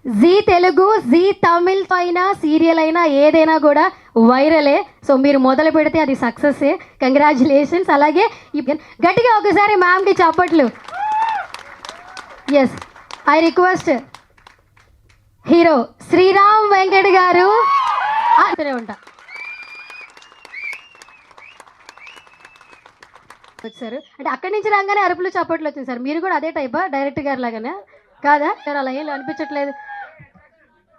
G Telugu, G Tamil అయినా serial అయినా ఏదైనా కూడా వైరలే. సో మీరు మొదలు పెడితే అది సక్సెస్సే. కంగ్రాచులేషన్స్. అలాగే గట్టిగా ఒకసారి మ్యామ్కి చప్పట్లు. Yes, I request hero Sriram Venkat గారు ఉంటా వచ్చారు. అంటే అక్కడి నుంచి రాగానే అరుపులు చప్పట్లు వచ్చింది సార్. మీరు కూడా అదే టైపా డైరెక్ట్ గారు లాగానే కాదా సార్? అలా ఏం అనిపించట్లేదు.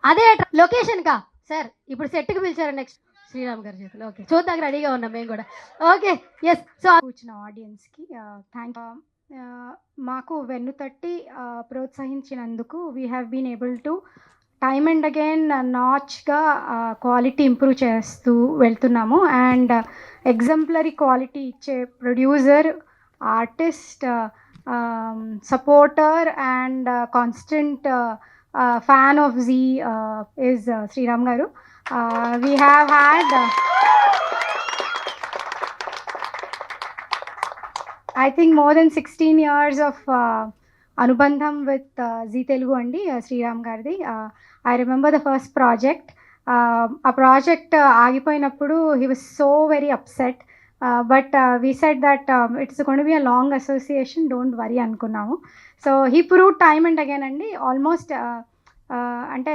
అదే లొకేషన్ కా సార్. ఇప్పుడు సెట్కి పిలిచారు నెక్స్ట్ శ్రీరామ్ గారి చేతులు. ఓకే, చూద్దాం, రెడీగా ఉన్నాం మేము కూడా. Okay, yes. సో వచ్చిన ఆడియన్స్కి థ్యాంక్ మాకు వెన్నుతట్టి ప్రోత్సహించినందుకు we have been able to time and again నాచ్గా క్వాలిటీ ఇంప్రూవ్ చేస్తూ వెళ్తున్నాము. అండ్ ఎగ్జంప్లరీ క్వాలిటీ ఇచ్చే producer, artist, supporter and constant fan of Z is Sriram Garu. We have had I think more than 16 years of Anubandham with Z Telugu andi Sriram Gardi. I remember the first project. A project ఆగిపోయినప్పుడు he was so very upset. But we said that it's going to be a long association, don't worry అనుకున్నాము. So he proved time and again అండి. Almost అంటే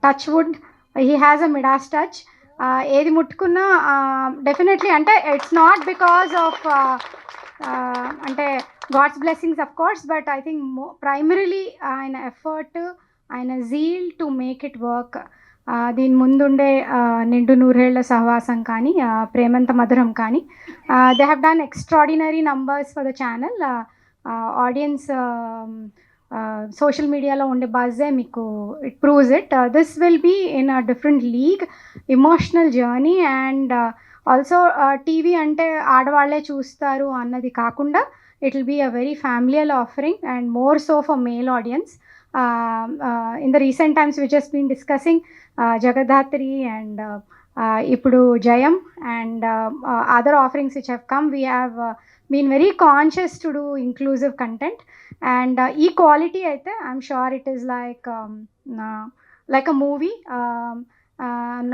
touch wood, he has a Midas touch. ఏది ముట్టుకున్నా definitely అంటే it's not because of అంటే God's blessings of course, but I think primarily ఆయన effort, ఆయన zeal to make it work. దీని ముందుండే నిండు నూరేళ్ల సహవాసం కానీ, ప్రేమంత మధురం కానీ, they have done extraordinary numbers for the channel. Audience social మీడియాలో ఉండే బజ్జే మీకు it proves it. This will be in a different league, emotional journey. And also TV అంటే ఆడవాళ్లే చూస్తారు అన్నది కాకుండా it will be a very familial offering and more so for male audience. In the recent times we just been discussing Jagadhatri and ఇప్పుడు Jayam and other offerings which have come. We have been very conscious to do inclusive content and equality aithe I'm sure it is like a movie,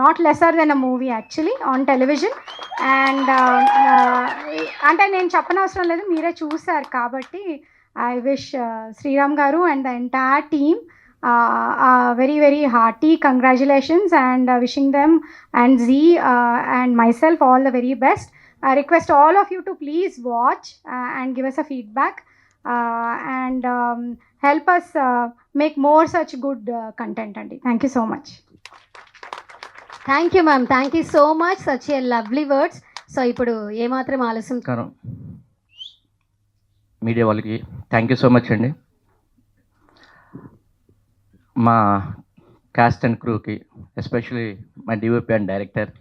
not lesser than a movie actually on television. And అంటే నేను చెప్పనవసరం లేదు, మీరే చూసారు కాబట్టి I wish Sriram Garu and the entire team very very hearty congratulations and wishing them and Z and myself all the very best. I request all of you to please watch and give us a feedback and help us make more such good content. Andi, thank you so much. Thank you ma'am, thank you so much, such a lovely words. So ఇప్పుడు ఏ మాత్రం ఆలస్యం media వాళ్ళకి thank you so much అండి. మా cast and క్రూకి, especially my DOP and director.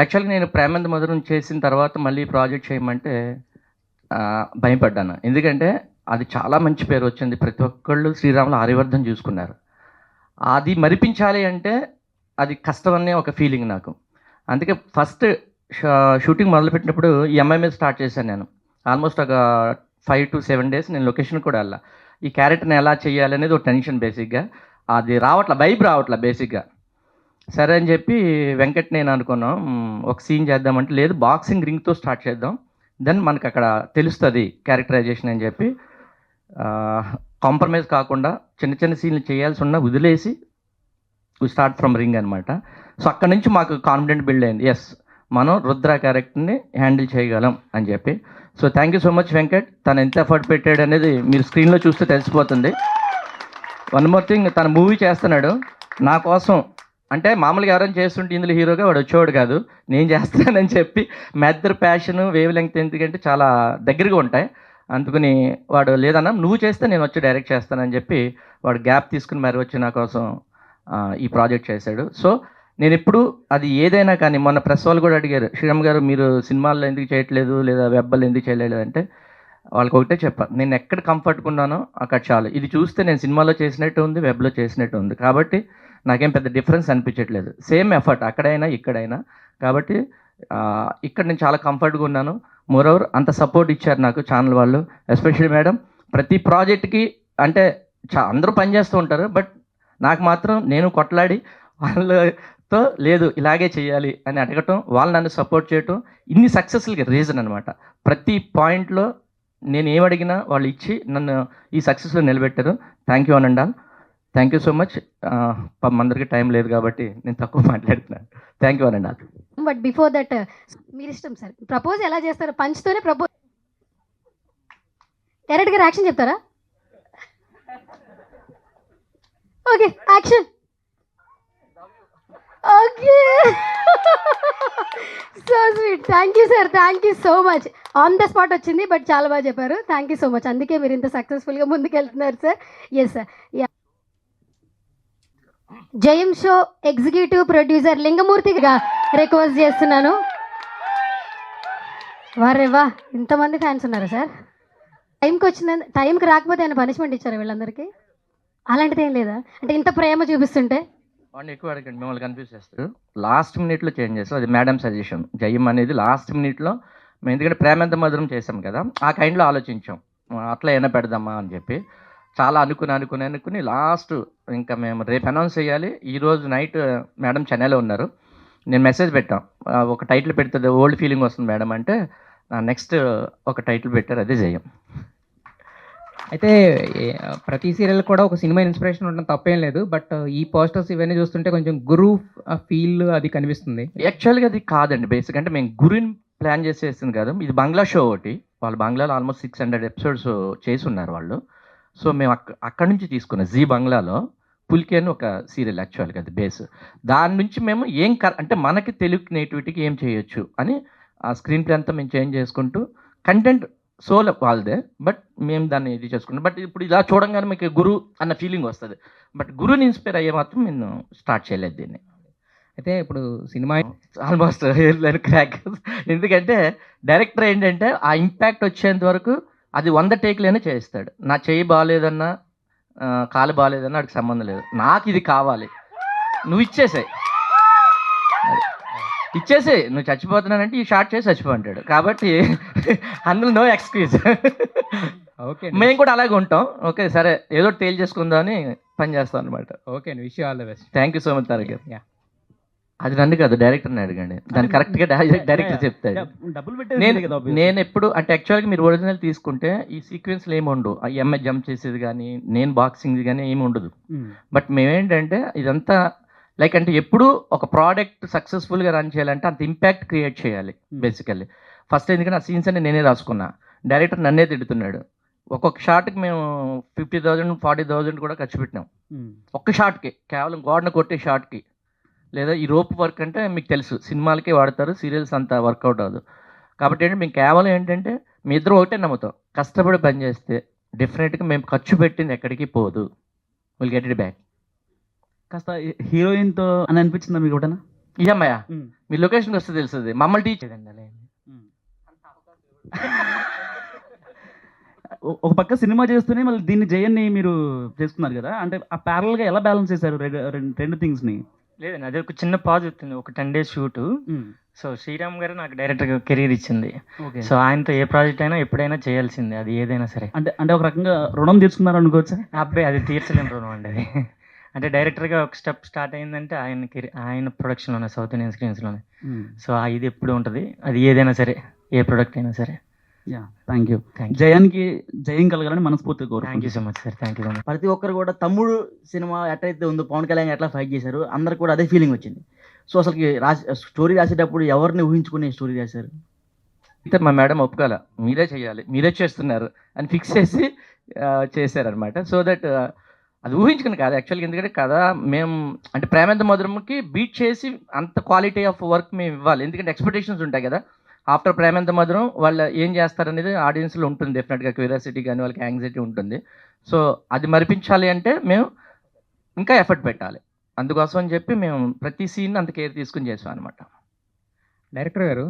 యాక్చువల్గా నేను ప్రేమంత మధురం చేసిన తర్వాత మళ్ళీ ప్రాజెక్ట్ చేయమంటే భయపడ్డాను. ఎందుకంటే అది చాలా మంచి పేరు వచ్చింది, ప్రతి ఒక్కళ్ళు శ్రీరాములు ఆర్యవర్ధన్ చూసుకున్నారు. అది మరిపించాలి అంటే అది కష్టమనే ఒక ఫీలింగ్ నాకు. అందుకే ఫస్ట్ షూటింగ్ మొదలుపెట్టినప్పుడు ఈ అమ్మాయి మీద స్టార్ట్ చేశాను నేను. ఆల్మోస్ట్ ఒక 5 to 7 days నేను లొకేషన్ కూడా వెళ్ళా. ఈ క్యారెక్టర్ని ఎలా చేయాలి అనేది ఒక టెన్షన్. బేసిక్గా అది వైబ్ రావట్లా బేసిక్గా. సరే అని చెప్పి వెంకట్ నేను అనుకున్నాం ఒక సీన్ చేద్దామంటే, లేదు బాక్సింగ్ రింగ్తో స్టార్ట్ చేద్దాం, దెన్ మనకు అక్కడ తెలుస్తుంది క్యారెక్టరైజేషన్ అని చెప్పి కాంప్రమైజ్ కాకుండా చిన్న చిన్న సీన్లు చేయాల్సి ఉన్న వదిలేసి స్టార్ట్ ఫ్రమ్ రింగ్ అనమాట. సో అక్కడ నుంచి మాకు కాన్ఫిడెంట్ బిల్డ్ అయింది, ఎస్ మనం రుద్ర క్యారెక్టర్ని హ్యాండిల్ చేయగలం అని చెప్పి. So thank you so much Venkat. తను ఎంత ఎఫర్ట్ పెట్టాడు అనేది మీరు స్క్రీన్లో చూస్తే తెలిసిపోతుంది. వన్ మోర్ థింగ్, తను మూవీ చేస్తున్నాడు నా కోసం. అంటే మామూలుగా ఎవరైనా చేస్తుంటే ఇందులో హీరోగా వాడు వచ్చేవాడు కాదు, నేను చేస్తానని చెప్పి మా ఇద్దరు ప్యాషన్, వేవ్ లెంగ్త్ ఎందుకంటే చాలా దగ్గరగా ఉంటాయి. అందుకని వాడు లేదన్నా నువ్వు చేస్తే నేను వచ్చి డైరెక్ట్ చేస్తానని చెప్పి వాడు గ్యాప్ తీసుకుని మరి వచ్చి నా కోసం ఈ ప్రాజెక్ట్ చేశాడు. సో నేను ఎప్పుడు అది ఏదైనా కానీ, మొన్న ప్రెస్ వాళ్ళు కూడా అడిగారు, శ్రీరామ్ గారు మీరు సినిమాల్లో ఎందుకు చేయట్లేదు లేదా వెబ్బలు ఎందుకు చేయలేదు అంటే, వాళ్ళకి ఒకటే చెప్పాను, నేను ఎక్కడ కంఫర్ట్గా ఉన్నానో అక్కడ చాలు. ఇది చూస్తే నేను సినిమాలో చేసినట్టు ఉంది, వెబ్లో చేసినట్టు ఉంది, కాబట్టి నాకేం పెద్ద డిఫరెన్స్ అనిపించట్లేదు. సేమ్ ఎఫర్ట్ అక్కడైనా ఇక్కడైనా. కాబట్టి ఇక్కడ నేను చాలా కంఫర్ట్గా ఉన్నాను. మోరోవర్ అంత సపోర్ట్ ఇచ్చారు నాకు ఛానల్ వాళ్ళు, ఎస్పెషల్లీ మేడం. ప్రతి ప్రాజెక్ట్కి అంటే అందరూ పని చేస్తూ ఉంటారు, బట్ నాకు మాత్రం నేను కొట్లాడి వాళ్ళతో లేదు ఇలాగే చేయాలి అని అడగటం, వాళ్ళు నన్ను సపోర్ట్ చేయటం, ఇన్ని సక్సెస్ఫుల్గా రీజన్ అనమాట. ప్రతి పాయింట్లో నేను ఏమడిగినా వాళ్ళు ఇచ్చి నన్ను ఈ సక్సెస్లో నిలబెట్టారు. థ్యాంక్ యూ అనండి all. Thank you so much. అందరికీ టైం లేదు కాబట్టి నేను తక్కువ మాట్లాడుతున్నాను. థ్యాంక్ యూ అనండి ఆల్. బట్ బిఫోర్ దట్ మీరు ఇష్టం సార్, ప్రపోజ్ ఎలా చేస్తారు? పంచ్తోనే ప్రపోజ్, డైరెక్ట్గా యాక్షన్ చెప్తారా? Okay, action. Okay, so sweet. Thank you sir, thank you so much. On the spot వచ్చింది, బట్ చాలా బాగా చెప్పారు. Thank you so much. అందుకే మీరు ఇంత సక్సెస్ఫుల్గా ముందుకెళ్తున్నారు సార్. Yes sir. జయం షో ఎగ్జిక్యూటివ్ ప్రొడ్యూసర్ లింగమూర్తిగా రిక్వెస్ట్ చేస్తున్నాను. వారేవా, ఇంతమంది ఫ్యాన్స్ ఉన్నారా సార్? టైంకి రాకపోతే ఆయన పనిష్మెంట్ ఇచ్చారు వీళ్ళందరికీ? అలాంటిది ఏం లేదా? అంటే ఇంత ప్రేమ చూపిస్తుంటే వాడిని ఎక్కువ అడగండి, మిమ్మల్ని కన్ఫ్యూజ్ చేస్తారు. లాస్ట్ మినిట్లో చేంజ్ చేస్తాం, అది మేడం సజెషన్. జయం అనేది లాస్ట్ మినిట్లో మేము, ఎందుకంటే ప్రేమంత మధురం చేసాం కదా, ఆ కైండ్లో ఆలోచించాం అట్లా ఏమైనా పెడదామా అని చెప్పి. చాలా అనుకుని లాస్ట్ ఇంకా మేము రేపు అనౌన్స్ చేయాలి. ఈరోజు నైట్ మేడం చెన్నైలో ఉన్నారు. నేను మెసేజ్ పెట్టాం, ఒక టైటిల్ పెడుతుంది, ఓల్డ్ ఫీలింగ్ వస్తుంది మేడం అంటే, నెక్స్ట్ ఒక టైటిల్ పెట్టారు, అదే జయం. అయితే ప్రతి సీరియల్ కూడా ఒక సినిమా ఇన్స్పిరేషన్ ఉండడం తప్పేం లేదు, బట్ ఈ పోస్టర్స్ ఇవన్నీ చూస్తుంటే కొంచెం గురు ఫీల్ అది కనిపిస్తుంది. యాక్చువల్గా అది కాదండి, బేసిక్ అంటే మేము గురిని ప్లాన్ చేసేస్తుంది కదా. ఇది బంగ్లా షో ఒకటి, వాళ్ళు బంగ్లాలో ఆల్మోస్ట్ 600 ఎపిసోడ్స్ చేసి ఉన్నారు వాళ్ళు. సో మేము అక్కడి నుంచి తీసుకున్నాం, జీ బంగ్లాలో పుల్కి అని ఒక సీరియల్ యాక్చువల్గా అది బేస్. దాని నుంచి మేము అంటే మనకి తెలుగు నేటివిటీకి ఏం చేయొచ్చు అని ఆ స్క్రీన్ ప్లే అంతా మేము చేంజ్ చేసుకుంటూ, కంటెంట్ సోల్ వాళ్ళదే, బట్ మేము దాన్ని ఇది చేసుకుంటాం. బట్ ఇప్పుడు ఇలా చూడంగానే మీకు గురు అన్న ఫీలింగ్ వస్తుంది, బట్ గురుని ఇన్స్పైర్ అయ్యే మాత్రం నేను స్టార్ట్ చేయలేదు దీన్ని. అయితే ఇప్పుడు సినిమా ఆల్మోస్ట్ క్రాక్, ఎందుకంటే డైరెక్టర్ ఏంటంటే ఆ ఇంపాక్ట్ వచ్చేంత వరకు అది 100 టేక్లైనా చేయిస్తాడు. నా చెయ్యి బాగాలేదన్నా, కాలు బాగాలేదన్నా వాడికి సంబంధం లేదు, నాకు ఇది కావాలి, నువ్వు ఇచ్చేసాయి, నువ్వు చచ్చిపోతున్నానంటే ఈ షార్ట్ చేసి చచ్చిపోంటాడు. కాబట్టి అందులో నో ఎక్స్క్యూజ్. ఓకే, మేము కూడా అలాగే ఉంటాం. ఓకే సరే, ఏదో తేలి చేసుకుందాం అని పని చేస్తాం అనమాట. Okay, wish you all the best. Thank you so much Tarak గారు. అది నన్ను కాదు, డైరెక్టర్ని అడగండి, దాన్ని కరెక్ట్గా డైరెక్టర్ చెప్తాడు. నేను ఎప్పుడు అంటే యాక్చువల్గా మీరు ఒరిజినల్ తీసుకుంటే ఈ సీక్వెన్స్లో ఏమి ఉండవు, ఆ ఎంఐ జంప్ చేసేది కానీ నేను బాక్సింగ్ కానీ ఏమి ఉండదు. బట్ మేమేంటంటే ఇదంతా లైక్ అంటే ఎప్పుడు ఒక ప్రోడక్ట్ సక్సెస్ఫుల్గా రన్ చేయాలంటే అంత ఇంపాక్ట్ క్రియేట్ చేయాలి బేసికల్లీ. ఫస్ట్ ఎందుకంటే ఆ సీన్స్ అన్ని నేనే రాసుకున్నా, డైరెక్టర్ నన్నే తిడుతున్నాడు. ఒక్కొక్క షాట్కి మేము 50,000 40,000 కూడా ఖర్చు పెట్టినాం ఒక్క షాట్కి, కేవలం గోడను కొట్టే షాట్కి. లేదా ఈ రోప్ వర్క్ అంటే మీకు తెలుసు, సినిమాలకే వాడతారు, సీరియల్స్ అంతా వర్కౌట్ అవ్వదు. కాబట్టి ఏంటంటే మేము కేవలం ఏంటంటే మీ ఇద్దరు ఒకటే నమ్ముతాం, కష్టపడి పని చేస్తే డెఫినెట్గా మేము ఖర్చు పెట్టింది ఎక్కడికి పోదు, విల్ గెట్ ఇట్ బ్యాక్. కాస్త హీరోయిన్తో అని అనిపించిందా మీకు ఒకటనా? ఇదమ్మయ్య మీ లొకేషన్కి వస్తే తెలుస్తుంది, మమ్మల్ని టీచ్ చేయండి. ఒక పక్క సినిమా చేస్తూనే మళ్ళీ దీన్ని జయన్ని మీరు చేసుకున్నారు కదా, అంటే ఆ ప్యారల్గా ఎలా బ్యాలెన్స్ చేశారు రెండు థింగ్స్ని? లేదండి, అది ఒక చిన్న పాజ్ అవుతుంది, ఒక 10 days షూటు. సో శ్రీరామ్ గారు నాకు డైరెక్ట్గా కెరీర్ ఇచ్చింది. సో ఆయనతో ఏ ప్రాజెక్ట్ అయినా ఎప్పుడైనా చేయాల్సిందే, అది ఏదైనా సరే. అంటే ఒక రకంగా రుణం తీర్చుకున్నారు అనుకోవచ్చా? అబ్బాయి అది తీర్చలేని రుణం అండి అది. అంటే డైరెక్టర్గా ఒక స్టెప్ స్టార్ట్ అయిందంటే ఆయన ప్రొడక్షన్లోనే, సౌత్ ఇండియన్ స్క్రీన్స్లోనే. సో ఇది ఎప్పుడు ఉంటుంది, అది ఏదైనా సరే, ఏ ప్రొడక్ట్ అయినా సరే. Yeah, thank you. జయానికి జయం కలగాలని మనస్ఫూర్తిగా కోరుకుంటున్నాను. Thank you so much sir, thank you so much. ప్రతి ఒక్కరు కూడా తమ్ముడు సినిమా ఎట్లయితే ఉందో, పవన్ కళ్యాణ్ ఎట్లా ఫైట్ చేశారు, అందరికి కూడా అదే ఫీలింగ్ వచ్చింది. సో అసలుకి స్టోరీ రాసేటప్పుడు ఎవరిని ఊహించుకుని స్టోరీ రాశారు? అయితే మా మేడం ఒప్పుకోల, మీరే చేయాలి, మీరే చేస్తున్నారు అని ఫిక్స్ చేసి చేశారనమాట. సో దట్ అది ఊహించుకుని కాదు యాక్చువల్గా, ఎందుకంటే కదా మేము అంటే ప్రేమంత మధురంకి బీట్ చేసి అంత క్వాలిటీ ఆఫ్ వర్క్ మేము ఇవ్వాలి, ఎందుకంటే ఎక్స్పెక్టేషన్స్ ఉంటాయి కదా. ఆఫ్టర్ ప్రేమంత మధురం వాళ్ళు ఏం చేస్తారనేది ఆడియన్స్లో ఉంటుంది, డెఫినెట్గా క్యూరియాసిటీ కానీ వాళ్ళకి యాంగ్జైటీ ఉంటుంది. సో అది మరిపించాలి అంటే మేము ఇంకా ఎఫర్ట్ పెట్టాలి, అందుకోసం అని చెప్పి మేము ప్రతి సీన్ అంత కేర్ తీసుకుని చేసాం అనమాట. డైరెక్టర్ గారు,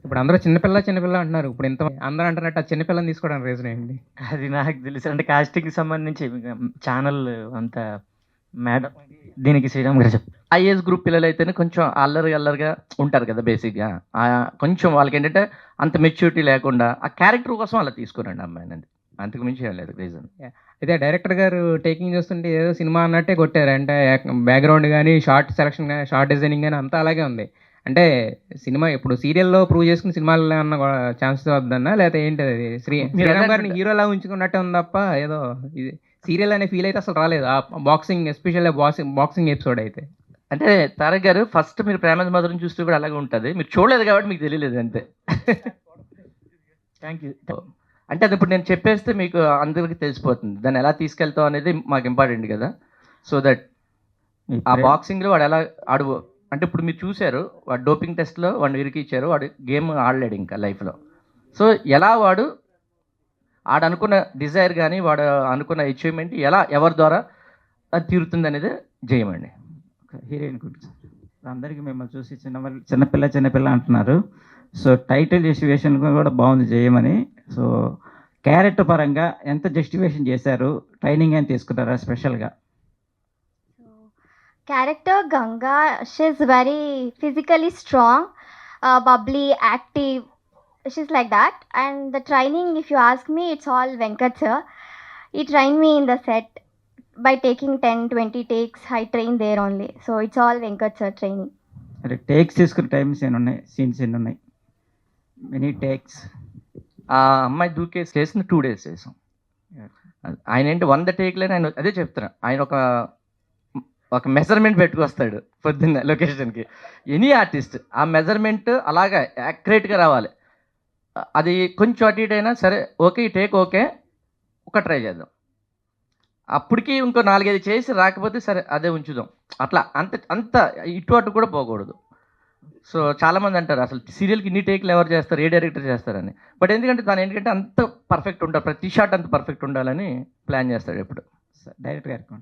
ఇప్పుడు అందరూ చిన్నపిల్ల అంటున్నారు, ఇప్పుడు ఇంత అందరూ అంటున్నట్టు ఆ చిన్నపిల్లని తీసుకోవడానికి రీజన్ ఏంటి? అది నాకు తెలుసు, అంటే కాస్టింగ్కి సంబంధించి ఛానల్ అంత మేడం దీనికి శ్రీరామ్ గారు చెప్తారు. ఆ ఏజ్ గ్రూప్ పిల్లలు అయితేనే కొంచెం అల్లరిగా ఉంటారు కదా బేసిక్గా, కొంచెం వాళ్ళకి ఏంటంటే అంత మెచ్యూరిటీ లేకుండా ఆ క్యారెక్టర్ కోసం అలా తీసుకురండి అమ్మాయిని, అంతకు మించి ఏం లేదు రీజన్. అయితే డైరెక్టర్ గారు టేకింగ్ చూస్తుంటే ఏదో సినిమా అన్నట్టే కొట్టారు. అంటే బ్యాక్గ్రౌండ్ కానీ, షార్ట్ సెలక్షన్ కానీ, షార్ట్ డిజైనింగ్ కానీ అంతా అలాగే ఉంది. అంటే సినిమా ఇప్పుడు సీరియల్లో ప్రూవ్ చేసుకుని సినిమాల్లో అన్న ఛాన్సెస్ వద్దన్నా, లేకపోతే ఏంటి అది శ్రీరామ్ గారిని హీరోలా ఉంచుకున్నట్టే ఉంది తప్ప ఏదో ఇది సీరియల్ అనే ఫీల్ అయితే అసలు రాలేదు. ఆ బాక్సింగ్ ఎస్పెషల్లీ బాక్సింగ్ ఎపిసోడ్ అయితే. అంటే తారక్ గారు ఫస్ట్ మీరు ప్రేమ మధురం చూస్తూ కూడా అలాగే ఉంటుంది. మీరు చూడలేదు కాబట్టి మీకు తెలియలేదు అంతే. Thank you. అంటే అది ఇప్పుడు నేను చెప్పేస్తే మీకు అందరికీ తెలిసిపోతుంది. దాన్ని ఎలా తీసుకెళ్తాం అనేది మాకు ఇంపార్టెంట్ కదా. సో దట్ ఆ బాక్సింగ్లో వాడు ఎలా ఆడు అంటే ఇప్పుడు మీరు చూశారు, వాడు డోపింగ్ టెస్ట్లో వాడిని ఇరికిచ్చారు, వాడు గేమ్ ఆడలేడు ఇంకా లైఫ్లో. సో ఎలా వాడు అనుకున్న డిజైర్ కానీ వాడు అనుకున్న అచీవ్మెంట్ ఎలా ఎవరి ద్వారా అది తీరుతుంది అనేది జయమండి. హీరోయిన్ గురించి అందరికీ మిమ్మల్ని చూసి చిన్నపిల్ల అంటున్నారు. సో టైటిల్ జస్టిఫికేషన్ కూడా బాగుంది చేయమని. సో క్యారెక్టర్ పరంగా ఎంత జస్టిఫికేషన్ చేశారు, ట్రైనింగ్ ఏం తీసుకున్నారా స్పెషల్గా? Character Ganga, she's very physically strong, bubbly, active. She's like that. And the training, if you ask me, it's all Venkat sir. He trained me in the set by taking 10-20 takes. I trained there only. So it's all Venkat sir training. అంటే takes తీసుకునే times ఎన్ని ఉన్నాయి, scenes ఎన్ని ఉన్నాయి, many takes? ఆ అమ్మాయి దూకేసి చేసిన 2 days చేసాం. ఆయన ఏంటి 100 టేక్లని ఆయన అదే చెప్తున్నా. ఆయన ఒక మెజర్మెంట్ పెట్టుకొస్తాడు పొద్దున్న లొకేషన్కి. ఎనీ ఆర్టిస్ట్ ఆ మెజర్మెంట్ అలాగా యాక్యురేట్గా రావాలి. అది కొంచెం అటు ఇటు అయినా సరే ఓకే, ఈ టేక్ ఓకే, ఒక ట్రై చేద్దాం. అప్పటికి ఇంకో 4-5 చేసి రాకపోతే సరే అదే ఉంచుదాం. అట్లా అంత ఇటు అటు కూడా పోకూడదు. సో చాలామంది అంటారు అసలు సీరియల్కి ఇన్ని టేక్లు ఎవరు చేస్తారు, ఏ డైరెక్టర్ చేస్తారని. బట్ ఎందుకంటే ఎందుకంటే అంత పర్ఫెక్ట్ ఉండాలి, ప్రతి షాట్ అంత పర్ఫెక్ట్ ఉండాలని ప్లాన్ చేస్తాడు ఎప్పుడు. డైరెక్టర్ గారికి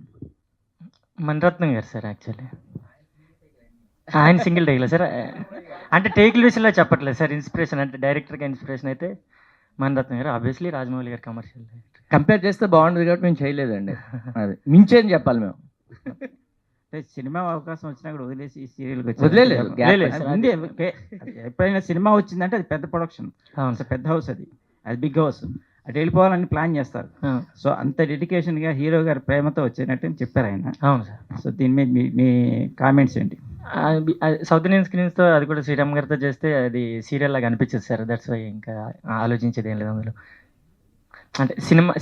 మణిరత్నం గారు సార్. యాక్చువల్లీ ఆయన సింగిల్ టేక్లే సార్. అంటే టేక్ల విషయంలో చెప్పట్లేదు సార్. ఇన్స్పిరేషన్ అంటే డైరెక్టర్గా ఇన్స్పిరేషన్ అయితే మణిరత్నం గారు, ఆబ్వియస్లీ రాజమౌళి గారు కమర్షియల్ కంపేర్ చేస్తే బాగుండదు కాబట్టి మేము చేయలేదండి. అది మించేని చెప్పాలి మేము. సినిమా అవకాశం వచ్చినా కూడా వదిలేసి ఈ సీరియల్కి వదిలేదు. ఎప్పుడైనా సినిమా వచ్చిందంటే అది పెద్ద ప్రొడక్షన్, పెద్ద హౌస్, అది బిగ్ హౌస్, అటు వెళ్ళిపోవాలని ప్లాన్ చేస్తారు. సో అంత డెడికేషన్గా హీరో గారి ప్రేమతో వచ్చేటట్టు చెప్పారు ఆయన. అవును సార్. సో దీని మీద మీ కామెంట్స్ ఏంటి? సౌత్ ఇండియన్ స్క్రీన్స్తో అది కూడా శ్రీరామ్ గారితో చేస్తే అది సీరియల్ లాగా అనిపించదు సార్. దట్స్ వై ఇంకా ఆలోచించేది ఏం లేదు అందులో. అంటే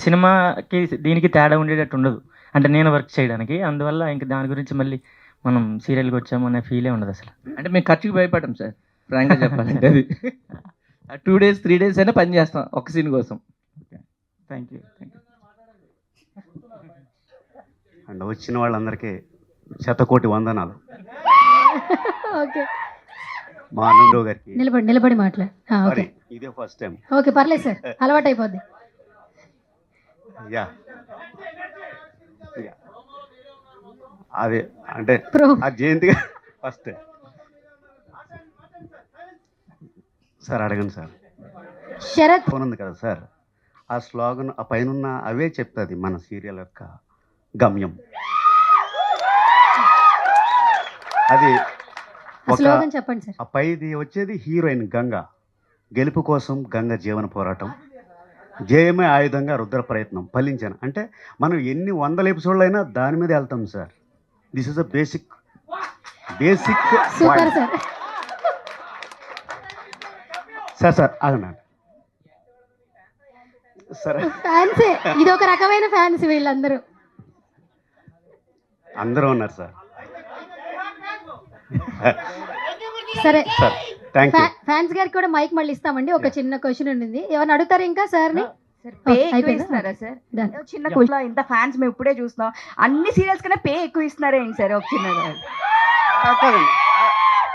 సినిమాకి దీనికి తేడా ఉండేటట్టు ఉండదు. అంటే నేను వర్క్ చేయడానికి, అందువల్ల ఇంకా దాని గురించి మళ్ళీ మనం సీరియల్కి వచ్చాము అనే ఫీలే ఉండదు అసలు. అంటే మేము ఖర్చుకి భయపడడం సార్, ఫ్రాంక్గా చెప్పాలంటే. అది 2 days 3 days అయినా పని చేస్తాం ఒక సీన్ కోసం. Thank you. అండ్ వచ్చిన వాళ్ళందరికీ 100,000,000 వందనాలు. ఓకే, మా ఆనందరావు గారికి నిలబడి మాట్లాడు. ఓకే, ఇదే ఫస్ట్ టైం. ఓకే, పర్లేదు సార్, అలవాటు అయిపోద్ది. యా అదే అంటే ఆ జయంతి ఫస్ట్ సార్ అడగండి సార్. శరత్ ఫోన్ ఉంది కదా సార్, ఆ స్లోగన్ ఆ పైన అవే చెప్తుంది మన సీరియల్ యొక్క గమ్యం. అది స్లోగన్ చెప్పండి సార్. ఆ పైది వచ్చేది హీరోయిన్ గంగ, గెలుపు కోసం గంగ జీవన పోరాటం, జయమే ఆయుధంగా రుద్ర ప్రయత్నం, ఫలించాను. అంటే మనం ఎన్ని 100 ఎపిసోడ్లు అయినా దాని మీద వెళ్తాం sir. This is a basic super sir. Sir ఆగండి సరే. ఫ్యాన్సే, ఇది ఒక రకమైన ఫ్యాన్స్ వీళ్ళందరూ. అందరూ ఉన్నారు సార్. సరే సార్ థ్యాంక్ యూ. ఫ్యాన్స్ గారికి కూడా మైక్ మళ్ళీ ఇస్తామండి. ఒక చిన్న క్వశ్చన్ ఉండింది, ఎవరిని అడుగుతారు ఇంకా సార్ని? ఇస్తున్నారా సార్? చిన్న క్వశ్చన్, ఇంత ఫ్యాన్స్ మేము ఇప్పుడే చూస్తున్నాం, అన్ని సీరియల్స్ కన్నా పే ఎక్కువ ఇస్తున్నారా ఏంటి సార్? ఒక చిన్న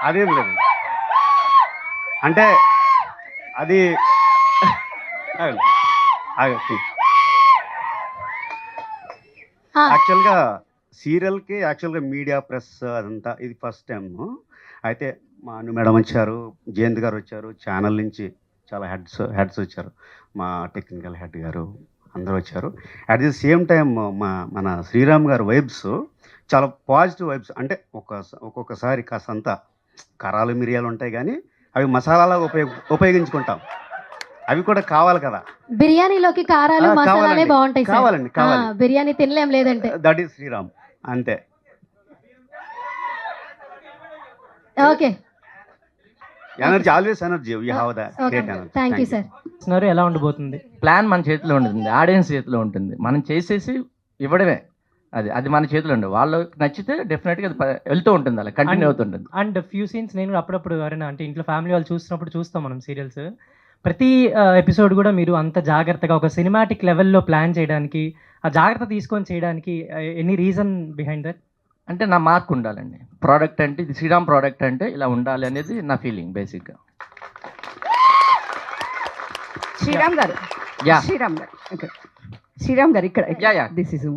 అదేం లేదు, అంటే అది యాక్చువల్గా సీరియల్కి యాక్చువల్గా మీడియా ప్రెస్ అదంతా ఇది ఫస్ట్ టైం. అయితే మా అను మేడం వచ్చారు, జయంత్ గారు వచ్చారు, ఛానల్ నుంచి చాలా హెడ్స్ వచ్చారు, మా టెక్నికల్ హెడ్ గారు అందరూ వచ్చారు. అట్ ది సేమ్ టైం మన శ్రీరామ్ గారు వైబ్స్ చాలా పాజిటివ్ వైబ్స్. అంటే ఒక్కొక్కసారి కాసంత కరాలు మిరియాలు ఉంటాయి కానీ అవి మసాలాగా ఉపయోగించుకుంటాం. అవి కూడా కావాలి కదా. బిర్యానీలోకి కారాలు ఆ, మసాలాలే కావాలండి. బాగుంటాయి సార్. కావాలండి, కావాలి. బిర్యానీ తినలేం లేదంటే. దట్ ఈస్ శ్రీరామ్ అంతే. Okay, energy, always energy, you have the great energy. Thank you sir. ఎలా ఉండబోతుంది? ప్లాన్ మన చేతిలో ఉంటుంది, ఆడియన్స్ చేతిలో ఉంటుంది. మనం చేసేసి ఇవ్వడమే. అది మన చేతిలో ఉండదు. వాళ్ళకి నచ్చితే డెఫినెట్గా అది వెళ్తూ ఉంటుంది, అలా కంటిన్యూ అవుతుంటుంది. అండ్ ఫ్యూ సీన్స్ నేను అప్పుడప్పుడు ఎవరైనా అంటే ఇంట్లో ఫ్యామిలీ వాళ్ళు చూస్తున్నప్పుడు చూస్తాం మనం సీరియల్స్. ప్రతి ఎపిసోడ్ కూడా మీరు అంత జాగ్రత్తగా ఒక సినిమాటిక్ లెవెల్లో ప్లాన్ చేయడానికి, ఆ జాగ్రత్త తీసుకొని చేయడానికి ఎనీ రీజన్ బిహైండ్ దట్? అంటే నా మార్క్ ఉండాలండి. ప్రోడక్ట్ అంటే ఇది శ్రీరామ్ ప్రోడక్ట్ అంటే ఇలా ఉండాలి అనేది నా ఫీలింగ్ బేసిక్గా. శ్రీరామ్ గారు, యా శ్రీరామ్ గారు, okay. శ్రీరామ్ గారు ఇక్కడ యా యా దిస్ ఇస్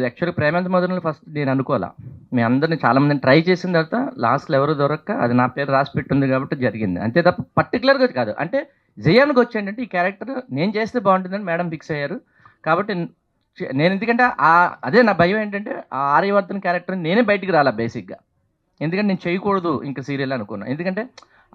యాక్చువల్గా ప్రేమంత మొదలు ఫస్ట్ నేను అనుకోవాలా. మీ అందరిని చాలా మందిని ట్రై చేసిన తర్వాత లాస్ట్లో ఎవరు దొరక్క అది నా పేరు రాసి పెట్టుంది కాబట్టి జరిగింది, అంతే తప్ప పర్టికులర్గా కాదు. అంటే జయానికి వచ్చేంటంటే ఈ క్యారెక్టర్ నేను చేస్తే బాగుంటుందని మేడం ఫిక్స్ అయ్యారు కాబట్టి నేను, ఎందుకంటే అదే నా భయం ఏంటంటే ఆ ఆర్యవర్ధన్ క్యారెక్టర్ నేనే బయటికి రాలా బేసిక్గా. ఎందుకంటే నేను చేయకూడదు ఇంకా సీరియల్ అనుకున్నాను. ఎందుకంటే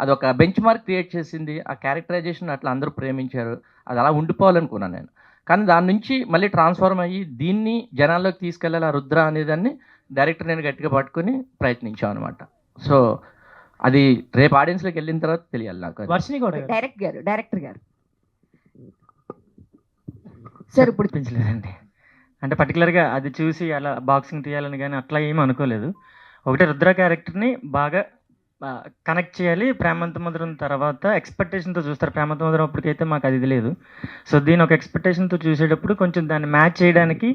అది ఒక బెంచ్ మార్క్ క్రియేట్ చేసింది, ఆ క్యారెక్టరైజేషన్ అట్లా అందరూ ప్రేమించారు, అది అలా ఉండిపోవాలనుకున్నాను నేను. కానీ దాని నుంచి మళ్ళీ ట్రాన్స్ఫార్మ్ అయ్యి దీన్ని జనాల్లోకి తీసుకెళ్ళాలి ఆ రుద్ర అనేదాన్ని డైరెక్టర్ నేను గట్టిగా పట్టుకొని ప్రయత్నించాను అనమాట. సో అది రేపు ఆడియన్స్లోకి వెళ్ళిన తర్వాత తెలియాలి నాకు. వర్షిని కూడా డైరెక్టర్ గారు సార్ ఇప్పుడు పెంచలేదండి. అంటే పర్టికులర్గా అది చూసి అలా బాక్సింగ్ తీయాలని కానీ అట్లా ఏమీ అనుకోలేదు. ఒకటే రుద్ర క్యారెక్టర్ని బాగా కనెక్ట్ చేయాలి. ప్రేమంత మధురం తర్వాత ఎక్స్పెక్టేషన్తో చూస్తారు. ప్రేమంత మధురం అప్పటికైతే మాకు అది లేదు. సో దీని ఒక ఎక్స్పెక్టేషన్తో చూసేటప్పుడు కొంచెం దాన్ని మ్యాచ్ చేయడానికి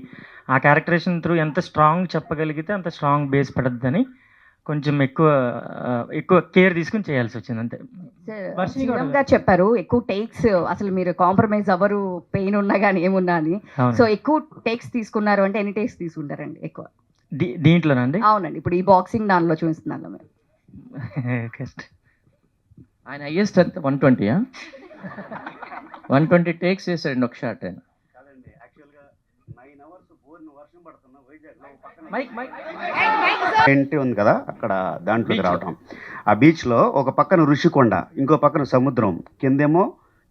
ఆ క్యారెక్టరేషన్ త్రూ ఎంత స్ట్రాంగ్ చెప్పగలిగితే అంత స్ట్రాంగ్ బేస్ పడద్దని కొంచెం ఎక్కువ కేర్ తీసుకుని చేయాల్సి వచ్చింది అంతే. శ్రీరామ్ గారు చెప్పారు ఎక్కువ టేక్స్, అసలు మీరు కాంప్రమైజ్ అవ్వరు పెయిన్ ఉన్నా కానీ ఏమున్నా అని. సో ఎక్కువ టేక్స్ తీసుకున్నారు అంటే ఎన్ని టేక్స్ తీసుకుంటారండి ఎక్కువ దీంట్లోనండి? అవునండి, ఇప్పుడు ఈ బాక్సింగ్ దానిలో చూపిస్తున్నాను మేము. ఆయన హైయెస్ట్ అంత 120 120 టేక్స్ చేశాడండి ఒక షాట్ ఆయన. ఏంటి ఉంది కదా అక్కడ దాంట్లోకి రావటం. ఆ బీచ్లో ఒక పక్కన ఋషికొండ, ఇంకో పక్కన సముద్రం, కిందేమో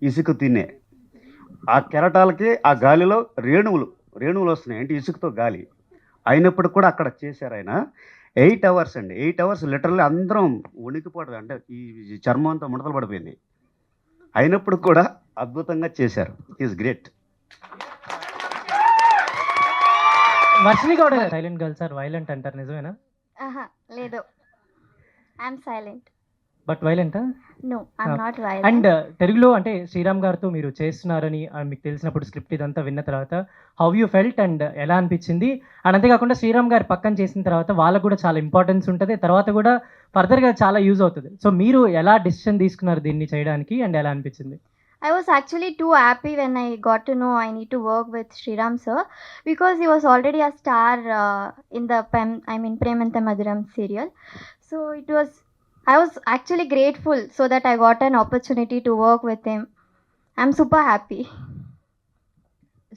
ఇసుక తినే. ఆ కెరటాలకి ఆ గాలిలో రేణువులు వస్తున్నాయి, అంటే ఇసుకతో గాలి అయినప్పుడు కూడా అక్కడ చేశారు ఆయన. 8 hours అండి, 8 hours లిటరల్లీ అందరం వణికిపోవడం, అంటే ఈ చర్మం అంతా ముడతలు పడిపోయింది. అయినప్పుడు కూడా అద్భుతంగా చేశారు. Is great. వర్షిని కూడా సైలెంట్ గర్ల్స్ ఆర్ వైలెంట్ అంటారు, నిజమేనా? లేదు, ఐఎమ్ సైలెంట్. బట్ వైలెంటా? No, I'm not violent. And తెలుగులో అంటే శ్రీరామ్ గారితో మీరు చేస్తున్నారని మీకు తెలిసినప్పుడు స్క్రిప్ట్ ఇదంతా విన్న తర్వాత హౌ యూ ఫెల్ట్ అండ్ ఎలా అనిపించింది? అండ్ అంతేకాకుండా శ్రీరామ్ గారి పక్కన చేసిన తర్వాత వాళ్ళకు కూడా చాలా ఇంపార్టెన్స్ ఉంటుంది, తర్వాత కూడా ఫర్దర్గా చాలా యూజ్ అవుతుంది. సో మీరు ఎలా డెసిషన్ తీసుకున్నారు దీన్ని చేయడానికి అండ్ ఎలా అనిపించింది? I was actually too happy when I got to know I need to work with Sriram sir, because he was already a star in the Premanta Madhuram serial. So I was actually grateful so that I got an opportunity to work with him. I'm super happy.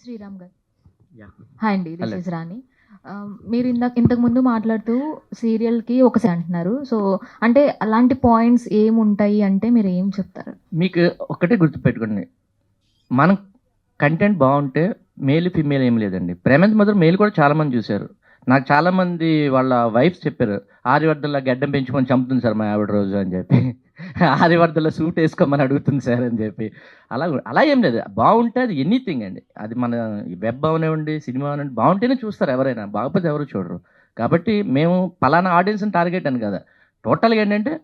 Sriram గారు. Yeah. Hi అండి, this Hello. Is రాణి. మీరు ఇంతకు ముందు మాట్లాడుతూ సీరియల్కి ఒకసారి అంటున్నారు. So అంటే అలాంటి పాయింట్స్ ఏముంటాయి అంటే మీరు ఏం చెప్తారు? మీకు ఒకటే గుర్తుపెట్టుకోండి, మనం కంటెంట్ బాగుంటే మేల్ ఫీమేల్ ఏం లేదండి. ప్రేమంత మధురం మేల్ కూడా చాలామంది చూశారు. నాకు చాలామంది వాళ్ళ వైఫ్స్ చెప్పారు, ఆర్యవర్ధన్లో గడ్డం పెంచుకొని చంపుతుంది సార్ మా ఆవిడ రోజు అని చెప్పి, ఆర్యవర్ధన్లో సూట్ వేసుకోమని అడుగుతుంది సార్ అని చెప్పి. అలా ఏం లేదు, బాగుంటే అది ఎనీథింగ్ అండి. అది మన వెబ్ అవనివ్వండి, సినిమా అవనివ్వండి, బాగుంటేనే చూస్తారు ఎవరైనా, బాగపోతే ఎవరు చూడరు. కాబట్టి మేము పలానా ఆడియన్స్ని టార్గెట్ అని కదా, టోటల్గా ఏంటంటే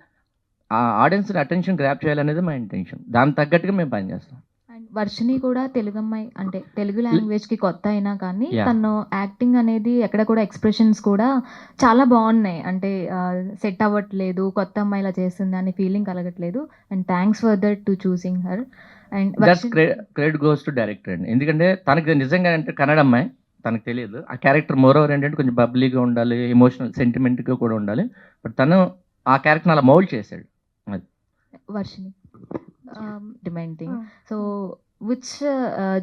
ఆ ఆడియన్స్ని అటెన్షన్ గ్రాప్ చేయాలనేది మా ఇంటెన్షన్. దానికి తగ్గట్టుగా మేము పనిచేస్తాం. అండ్ వర్షిని కూడా తెలుగు అమ్మాయి, అంటే తెలుగు లాంగ్వేజ్కి కొత్త అయినా కానీ Yeah. తను యాక్టింగ్ అనేది ఎక్కడ కూడా ఎక్స్ప్రెషన్స్ కూడా చాలా బాగున్నాయి. అంటే సెట్ అవ్వట్లేదు, కొత్త అమ్మాయిలా చేస్తుంది అనే ఫీలింగ్ కలగట్లేదు. And thanks for that to choosing her. And that's credit goes to director అండి. ఎందుకంటే తనకి నిజంగా అంటే కన్నడ అమ్మాయి, తనకు తెలియదు. ఆ క్యారెక్టర్ మోర్ ఓవర్ ఏంటంటే కొంచెం బబ్లీగా ఉండాలి, ఎమోషనల్ సెంటిమెంట్గా కూడా ఉండాలి. బట్ తను ఆ క్యారెక్టర్ అలా మౌల్డ్ చేశాడు. Varshini demand thing. So which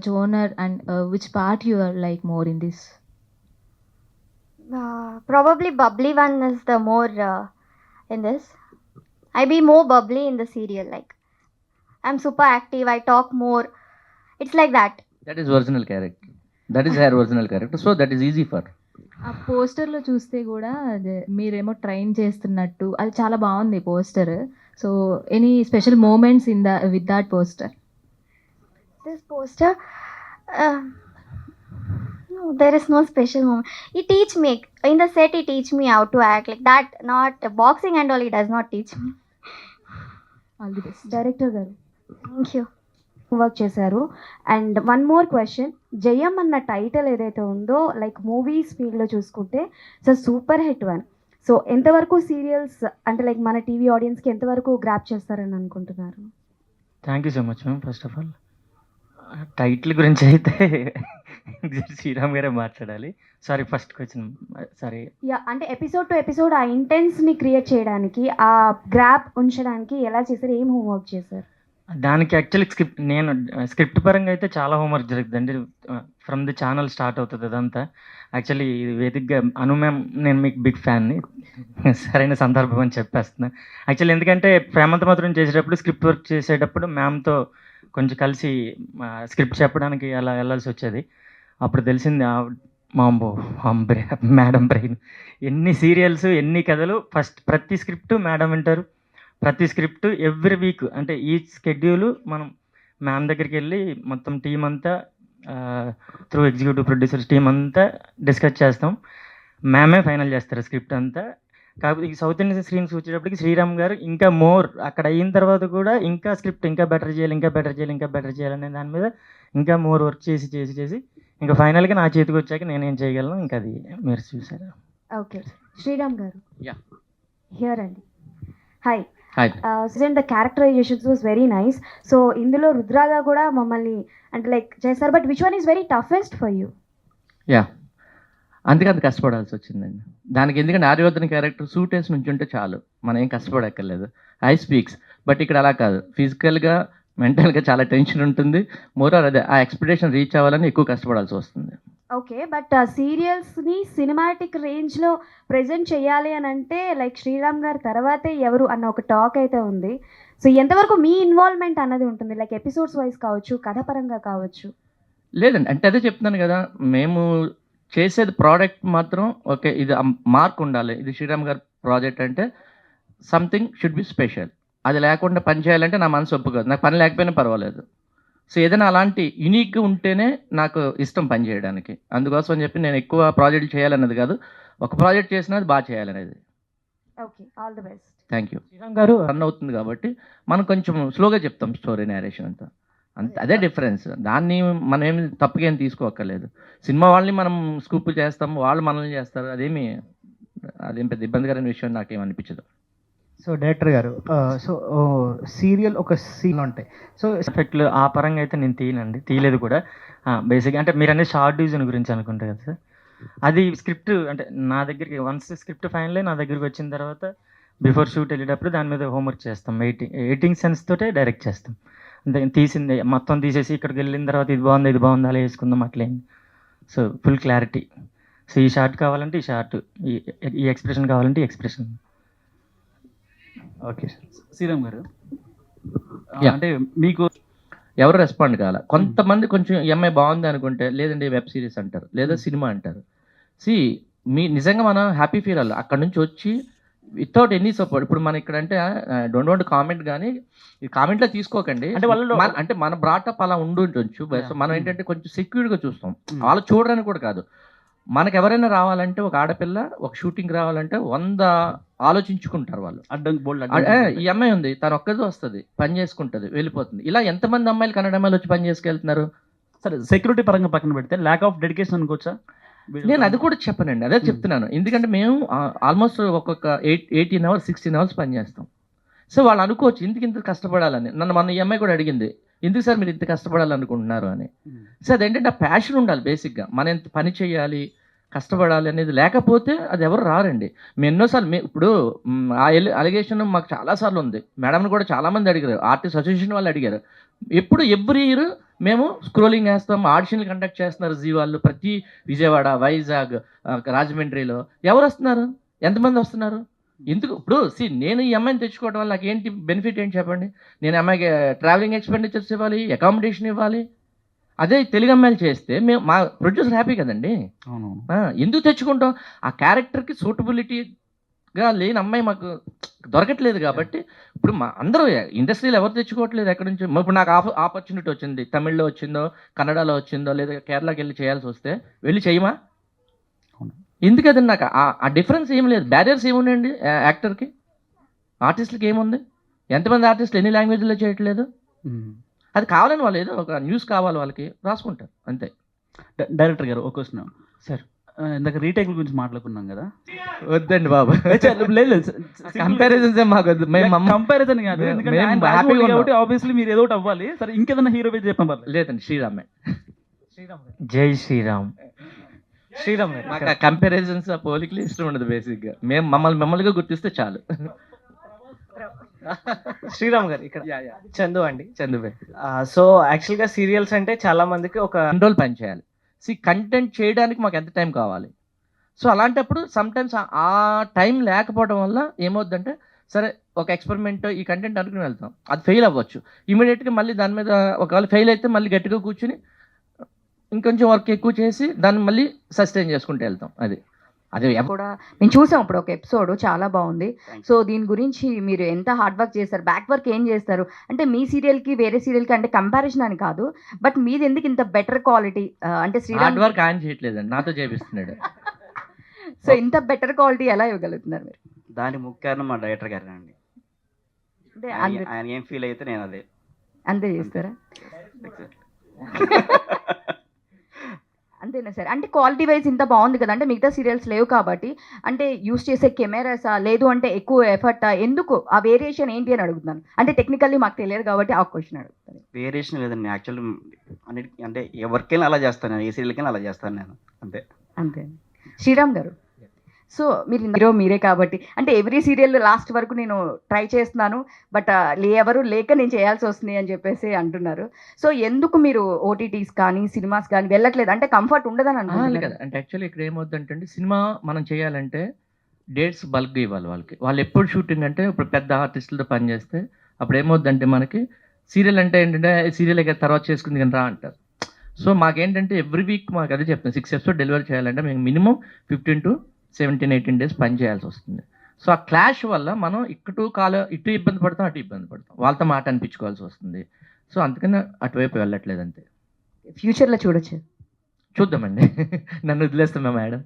genre and which part you are like more in this? Probably bubbly one is the more in this. I be more bubbly in the serial, like I'm super active, I talk more. It's like that. That is original character, that is her original character, so that is easy for. ఆ పోస్టర్లో చూస్తే కూడా మీరేమో train చేస్తున్నట్టు అది చాలా బాగుంది poster. So any special moments in with that poster? This poster, no, there is no special moment. He teach me, in the set he teach me how to act like that, not boxing and all, he does not teach me. All the best. Director గారు Thank you. Work చేశారు. And one more question, జయం అన్న title ఏదైతే ఉందో like movies ఫీల్డ్లో చూసుకుంటే so super hit one. So ఎంతవరకు serials అంటే లైక్ మన టీవీ ఆడియన్స్కి ఎంతవరకు గ్రాప్ చేస్తారని అనుకుంటున్నారు? Thank you so much ma'am. First of all title గురించి అయితే శ్రీరామ్ గారే మాట్లాడాలి. Sorry, first question sorry. Yeah, అంటే ఎపిసోడ్ టు ఎపిసోడ్ ఆ ఇంటెన్స్ని క్రియేట్ చేయడానికి, ఆ గ్రాప్ ఉంచడానికి ఎలా చేశారు, ఏం హోంవర్క్ చేశారు? దానికి యాక్చువల్లీ స్క్రిప్ట్ పరంగా అయితే చాలా హోంవర్క్ జరుగుతుందండి. ఫ్రమ్ ది ఛానల్ స్టార్ట్ అవుతుంది అదంతా. యాక్చువల్లీ ఇది వేదికగా అను మ్యామ్, నేను మీకు బిగ్ ఫ్యాన్ని, సరైన సందర్భం అని చెప్పేస్తున్నా. యాక్చువల్లీ ఎందుకంటే ప్రేమంత మాత్రం చేసేటప్పుడు స్క్రిప్ట్ వర్క్ చేసేటప్పుడు మ్యామ్తో కొంచెం కలిసి స్క్రిప్ట్ చెప్పడానికి అలా వెళ్ళాల్సి వచ్చేది. అప్పుడు తెలిసింది మాంబో మేడం బ్రెయిన్, ఎన్ని సీరియల్స్ ఎన్ని కథలు, ఫస్ట్ ప్రతి స్క్రిప్ట్ మేడం వింటారు. ప్రతి స్క్రిప్ట్ ఎవ్రీ వీక్ అంటే ఈ స్కెడ్యూల్ మనం మ్యామ్ దగ్గరికి వెళ్ళి మొత్తం టీం అంతా త్రూ ఎగ్జిక్యూటివ్ ప్రొడ్యూసర్స్ టీం అంతా డిస్కస్ చేస్తాం. మ్యామే ఫైనల్ చేస్తారు స్క్రిప్ట్ అంతా. కాకపోతే ఈ సౌత్ ఇండియన్ స్క్రీన్స్ వచ్చేటప్పటికి శ్రీరామ్ గారు ఇంకా మోర్ అక్కడ అయిన తర్వాత కూడా ఇంకా స్క్రిప్ట్ ఇంకా బెటర్ చేయాలి, ఇంకా బెటర్ చేయాలి, ఇంకా బెటర్ చేయాలనే దాని మీద ఇంకా మోర్ వర్క్ చేసి చేసి చేసి ఇంకా ఫైనల్గా నా చేతికి వచ్చాక నేనేం చేయగలను ఇంకా అది మీరు చూసారు. ఓకే, శ్రీరామ్ గారు. యా, హియర్ అండి. Hi. Hi. The characterisations was very nice. So ఇందులో రుద్రాగా కూడా మమ్మల్ని అంటే లైక్ చేస్తారు, but which one is very toughest for you? Yeah, అందుకే అంత కష్టపడాల్సి వచ్చిందండి దానికి. ఎందుకంటే ఆర్యవర్ధన్ క్యారెక్టర్ సూట్ వేసి నుంచి ఉంటే చాలు, మనం ఏం కష్టపడక్కర్లేదు. ఐ స్పీక్స్, బట్ ఇక్కడ అలా కాదు. ఫిజికల్గా మెంటల్గా చాలా టెన్షన్ ఉంటుంది. మోరార్ అదే ఆ ఎక్స్పెక్టేషన్ రీచ్ అవ్వాలని ఎక్కువ కష్టపడాల్సి వస్తుంది. ఓకే, బట్ సీరియల్స్ని సినిమాటిక్ రేంజ్లో ప్రజెంట్ చేయాలి అని అంటే లైక్ శ్రీరామ్ గారి తర్వాతే ఎవరు అన్న ఒక టాక్ అయితే ఉంది. సో ఎంతవరకు మీ ఇన్వాల్వ్మెంట్ అన్నది ఉంటుంది, లైక్ ఎపిసోడ్స్ వైజ్ కావచ్చు, కథపరంగా కావచ్చు? లేదండి, అంటే అదే చెప్తున్నాను కదా, మేము చేసేది ప్రోడక్ట్ మాత్రం ఓకే, ఇది మార్క్ ఉండాలి. ఇది శ్రీరామ్ గారి ప్రాజెక్ట్ అంటే సంథింగ్ షుడ్ బి స్పెషల్. అది లేకుండా పని చేయాలంటే నా మనసు ఒప్పుకోదు. నాకు పని లేకపోయినా పర్వాలేదు. సో ఏదైనా అలాంటి యూనిక్గా ఉంటేనే నాకు ఇష్టం పని చేయడానికి. అందుకోసం అని చెప్పి నేను ఎక్కువ ప్రాజెక్టులు చేయాలన్నది కాదు, ఒక ప్రాజెక్ట్ చేసినా అది బాగా చేయాలనేది. Okay, all the best. Thank you. Sriram గారు రన్ అవుతుంది కాబట్టి మనం కొంచెం స్లోగా చెప్తాం స్టోరీ నేరేషన్ అంతా, అంతే. అదే డిఫరెన్స్. దాన్ని మనం ఏమి తప్పుగా ఏం తీసుకోక్కర్లేదు. సినిమా వాళ్ళని మనం స్కూప్ చేస్తాం, వాళ్ళు మనల్ని చేస్తారు. అదేం పెద్ద ఇబ్బందికరమైన విషయం నాకేం అనిపించదు. సో డైరెక్టర్ గారు, సో సీరియల్ ఒక సీన్ ఉంటాయి. సో ఎఫెక్ట్లు ఆ పరంగా అయితే నేను తీయలేదు కూడా. బేసిక్గా అంటే మీరు అనేది షార్ట్ డివిజన్ గురించి అనుకుంటారు కదా సార్. అది స్క్రిప్ట్ అంటే నా దగ్గరికి వన్స్ స్క్రిప్ట్ ఫైనల్ అయ్యి నా దగ్గరికి వచ్చిన తర్వాత బిఫోర్ షూట్ వెళ్ళేటప్పుడు దాని మీద హోంవర్క్ చేస్తాం. ఎయిటింగ్ సెన్స్ తోటే డైరెక్ట్ చేస్తాం. అంతే, తీసింది మొత్తం తీసేసి ఇక్కడికి వెళ్ళిన తర్వాత ఇది బాగుంది అలా వేసుకుందాం అట్లేం. So full clarity. సో ఈ షార్ట్ కావాలంటే ఈ షార్ట్, ఈ ఎక్స్ప్రెషన్ కావాలంటే ఈ ఎక్స్ప్రెషన్. ఓకే శ్రీరామ్ గారు, Yeah. అంటే మీకు ఎవరు రెస్పాండ్ కావాలా? కొంతమంది కొంచెం ఎంఐ బాగుంది అనుకుంటే లేదండి వెబ్ సిరీస్ అంటారు, లేదా సినిమా అంటారు. నిజంగా మనం హ్యాపీ ఫీల్ అవ్వాలి అక్కడ నుంచి వచ్చి వితౌట్ ఎనీ సపోర్ట్. ఇప్పుడు మన ఇక్కడ అంటే డోంట్ వాంట్ కామెంట్, కానీ ఈ కామెంట్లో తీసుకోకండి. అంటే వాళ్ళు అంటే మన బ్రాటప్ అలా ఉండుంటొచ్చు. సో మనం ఏంటంటే కొంచెం సెక్యూర్డ్గా చూస్తాం. వాళ్ళు చూడడానికి కూడా కాదు. మనకు ఎవరైనా రావాలంటే ఒక ఆడపిల్ల ఒక షూటింగ్ రావాలంటే 100 ఆలోచించుకుంటారు వాళ్ళు. ఈ అమ్మాయి ఉంది, తను ఒక్కదే వస్తుంది, పని చేసుకుంటుంది, వెళ్ళిపోతుంది. ఇలా ఎంతమంది అమ్మాయిలు కన్నడ అమ్మాయిలు వచ్చి పని చేసుకెళ్తున్నారు? సరే, సెక్యూరిటీ పరంగా పక్కన పెడితే ల్యాక్ ఆఫ్ డెడికేషన్ అనుకోవచ్చా? నేను అది కూడా చెప్పనండి, అదే చెప్తున్నాను. ఎందుకంటే మేము ఆల్మోస్ట్ ఒక్కొక్క 18 hours 16 hours పని చేస్తాం. సో వాళ్ళు అనుకోవచ్చు ఇందుకు ఇంత కష్టపడాలని. నన్ను మన ఈ అమ్మాయి కూడా అడిగింది, ఎందుకు సార్ మీరు ఇంత కష్టపడాలనుకుంటున్నారు అని. సో అదేంటంటే ఆ ప్యాషన్ ఉండాలి బేసిక్గా. మనం ఎంత పని చేయాలి, కష్టపడాలి అనేది లేకపోతే అది ఎవరు రారండి. మేము ఎన్నోసార్లు ఇప్పుడు ఆ అలిగేషన్ మాకు చాలాసార్లు ఉంది. మేడంని కూడా చాలామంది అడిగారు, ఆర్టిస్ట్ అసోసియేషన్ వాళ్ళు అడిగారు. ఎవ్రీ ఇయర్ మేము స్క్రోలింగ్ వేస్తాం, ఆడిషన్లు కండక్ట్ చేస్తున్నారు జీ వాళ్ళు. ప్రతి విజయవాడ, వైజాగ్, రాజమండ్రిలో ఎవరు వస్తున్నారు, ఎంతమంది వస్తున్నారు? ఎందుకు ఇప్పుడు నేను ఈ అమ్మాయిని తెచ్చుకోవడం వల్ల నాకు ఏంటి బెనిఫిట్ ఏంటి చెప్పండి? నేను అమ్మాయికి ట్రావెలింగ్ ఎక్స్పెండిచర్స్ ఇవ్వాలి, అకామిడేషన్ ఇవ్వాలి. అదే తెలుగు అమ్మాయిలు చేస్తే మేము మా ప్రొడ్యూసర్ హ్యాపీ కదండి. ఎందుకు తెచ్చుకుంటాం? ఆ క్యారెక్టర్కి సూటబిలిటీగా లేని అమ్మాయి మాకు దొరకట్లేదు కాబట్టి ఇప్పుడు మా అందరూ ఇండస్ట్రీలో ఎవరు తెచ్చుకోవట్లేదు ఎక్కడి నుంచి. ఇప్పుడు నాకు ఆపర్చునిటీ వచ్చింది, తమిళ్లో వచ్చిందో, కన్నడలో వచ్చిందో, లేదా కేరళకి వెళ్ళి చేయాల్సి వస్తే వెళ్ళి చేయమా? ఎందుకదండి? నాకు ఆ డిఫరెన్స్ ఏం లేదు, బ్యారియర్స్ ఏమున్నాయండి యాక్టర్కి, ఆర్టిస్ట్లకి ఏముంది? ఎంతమంది ఆర్టిస్టులు ఎన్ని లాంగ్వేజ్లో చేయట్లేదు? అది కావాలని వాళ్ళు ఏదో ఒక న్యూస్ కావాలి వాళ్ళకి రాసుకుంటారు అంతే. డైరెక్టర్ గారు ఒక క్వశ్చన్ సార్. ఇందాక రీటేక్ల గురించి మాట్లాడుకున్నాం కదా. వద్దండి బాబు, లేదు కంపారిజన్స్ మాకు వద్దు. కంపారిజన్ కాదు, ఎందుకంటే ఆబ్వియస్లీ మీరు ఏదో ఒకటి అవ్వాలి. సరే ఇంకేదన్నా హీరో పేరు చెప్పండి. లేదండి, శ్రీరామే. జై శ్రీరామ్. శ్రీరామ్ మాకు ఆ కంపారిజన్స్, ఆ పోలికలు ఇష్టం ఉండదు. బేసిక్గా మేము మమ్మల్నిగా గుర్తిస్తే చాలు. శ్రీరామ్ గారు ఇక్కడ చందు అండి. చందు. సో యాక్చువల్గా సీరియల్స్ అంటే చాలా మందికి ఒక కంట్రోల్ పని చేయాలి. కంటెంట్ చేయడానికి మాకు ఎంత టైం కావాలి? సో అలాంటప్పుడు సమ్టైమ్స్ ఆ టైం లేకపోవడం వల్ల ఏమవుద్దంటే, సరే ఒక ఎక్స్పెరిమెంట్ ఈ కంటెంట్ అనుకుని వెళ్తాం, అది ఫెయిల్ అవ్వచ్చు. ఇమీడియట్గా మళ్ళీ దాని మీద ఒకవేళ ఫెయిల్ అయితే మళ్ళీ గట్టిగా కూర్చుని ఇంకొంచెం వర్క్ ఎక్కువ చేసి దాన్ని మళ్ళీ సస్టైన్ చేసుకుంటూ వెళ్తాం. అది కూడా మేము చూసాం ఇప్పుడు ఒక ఎపిసోడ్ చాలా బాగుంది. సో దీని గురించి మీరు ఎంత హార్డ్ వర్క్ చేస్తారు, బ్యాక్ వర్క్ ఏం చేస్తారు అంటే మీ సీరియల్కి వేరే సీరియల్కి అంటే కంపారిజన్ అని కాదు, బట్ మీది ఎందుకు ఇంత బెటర్ క్వాలిటీ అంటే హార్డ్ వర్క్ ఆయన చేయట్లేదండి, నాతో చేపిస్తున్నాడు. సో ఇంత బెటర్ క్వాలిటీ ఎలా ఇవ్వగలుగుతున్నారు మీరు? దాని ముఖ్య కారణం మా డైరెక్టర్ గారు అండి. ఆయన ఏం ఫీల్ అయితే నేను అదే అంతే చేస్తారా? అంతేనా సార్? అంటే క్వాలిటీ వైజ్ ఇంత బాగుంది కదా, అంటే మిగతా సీరియల్స్ లేవు కాబట్టి అంటే యూస్ చేసే కెమెరాసా లేదు అంటే ఎక్కువ ఎఫర్టా, ఎందుకు ఆ వేరియేషన్ ఏంటి అని అడుగుతున్నాను. అంటే టెక్నికల్లీ మాకు తెలియదు కాబట్టి ఆ క్వశ్చన్ అడుగుతాను. వేరియేషన్ లేదండి, యాక్చువల్లీ అన్నిటికీ అంటే ఎవరికైనా అలా చేస్తాను నేను, ఏ సీరియల్కైనా అలా చేస్తాను నేను అంతే. అంతే. శ్రీరామ్ గారు, సో మీరు హీరో మీరే కాబట్టి అంటే ఎవ్రీ సీరియల్ లాస్ట్ వరకు నేను ట్రై చేస్తున్నాను, బట్ ఎవరు లేక నేను చేయాల్సి వస్తుంది అని చెప్పేసి అంటున్నారు. సో ఎందుకు మీరు ఓటీటీస్ కానీ సినిమాస్ కానీ వెళ్ళట్లేదు? అంటే కంఫర్ట్ ఉండదని అనుకుంటున్నారు కదా. అంటే యాక్చువల్లీ ఇక్కడ ఏమవుతుందంటే, సినిమా మనం చేయాలంటే డేట్స్ బల్క్గా ఇవ్వాలి వాళ్ళకి. వాళ్ళు ఎప్పుడు షూటింగ్ అంటే ఇప్పుడు పెద్ద ఆర్టిస్టులతో పనిచేస్తే అప్పుడు ఏమవుద్దంటే మనకి సీరియల్ అంటే ఏంటంటే సీరియల్ తర్వాత చేసుకుంది కానీ రా అంటారు. సో మాకేంటంటే ఎవ్రీ వీక్ మాకు అదే చెప్తాను, 6 ఎపిసోడ్ డెలివరీ చేయాలంటే మేము మినిమం 15 to 17-18 days పని చేయాల్సి వస్తుంది. సో ఆ క్లాష్ వల్ల మనం ఇటు ఇబ్బంది పడతాం, అటు ఇబ్బంది పడతాం, వాళ్ళతో మాట అనిపించుకోవాల్సి వస్తుంది. సో అందుకని అటువైపు వెళ్ళట్లేదు అంతే. ఫ్యూచర్లో చూడొచ్చు, చూద్దామండి. నన్ను వదిలేస్తామా మేడం?